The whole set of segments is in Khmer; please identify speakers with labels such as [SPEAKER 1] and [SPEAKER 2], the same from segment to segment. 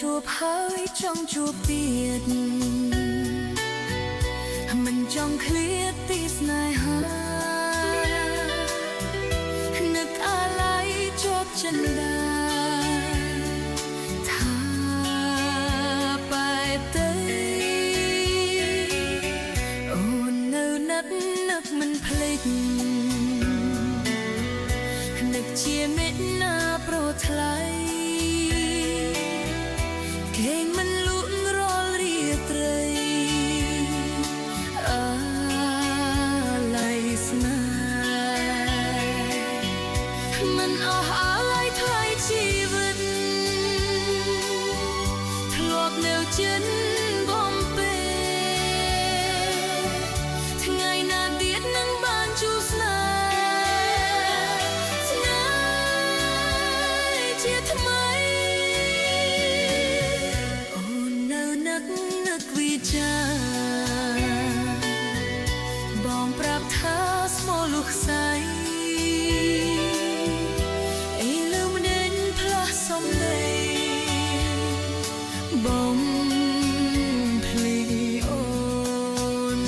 [SPEAKER 1] ជួបហើយចង់ជួបទៀតមិនចង់ឃ្លាតពីស្នេហានឹកអាឡ័យជាប់ចិន្តាថាបែបទៅអូននៅនឹកមិនភ្លេចនឹកជាមេត្តាប្រថ្លៃគេងមិនលូនរាល់រាត្រីអាឡ័យស្នេហ៍មិនអស់អាឡ័យថ្លៃជីវិតធ្លាប់នៅជិតបំពេថ្ងៃណាទៀតនឹងបានជួបស្នេហ៍ជាថ្មីបងប្រាប់ថាស្មោះលុះខ្សែអីលឺមិនដេញផ្លាស់សំដីបងភ្លីអូន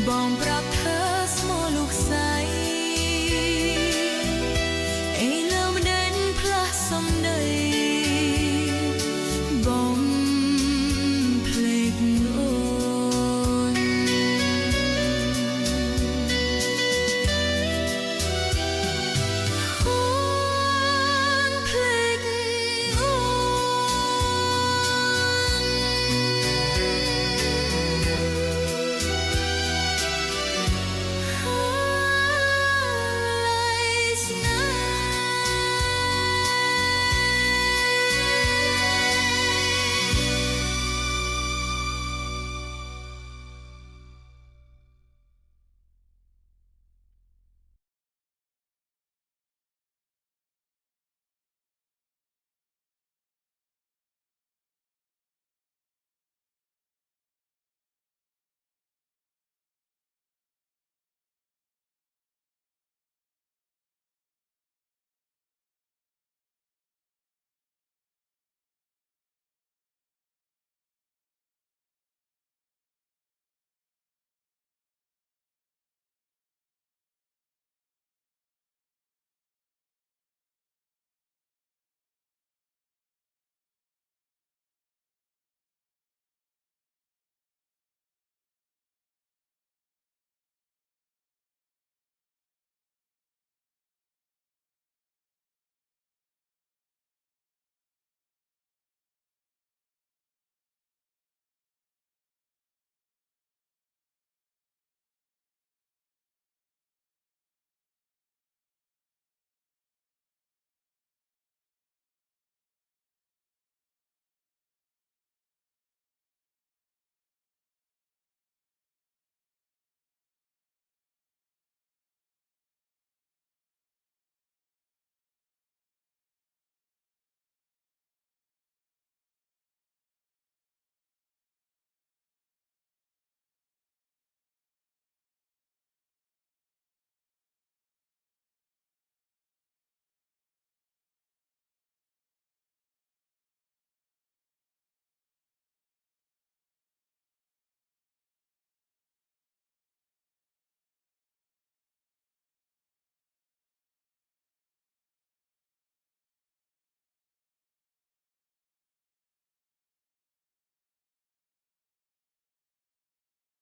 [SPEAKER 1] បងប្រាប់ថា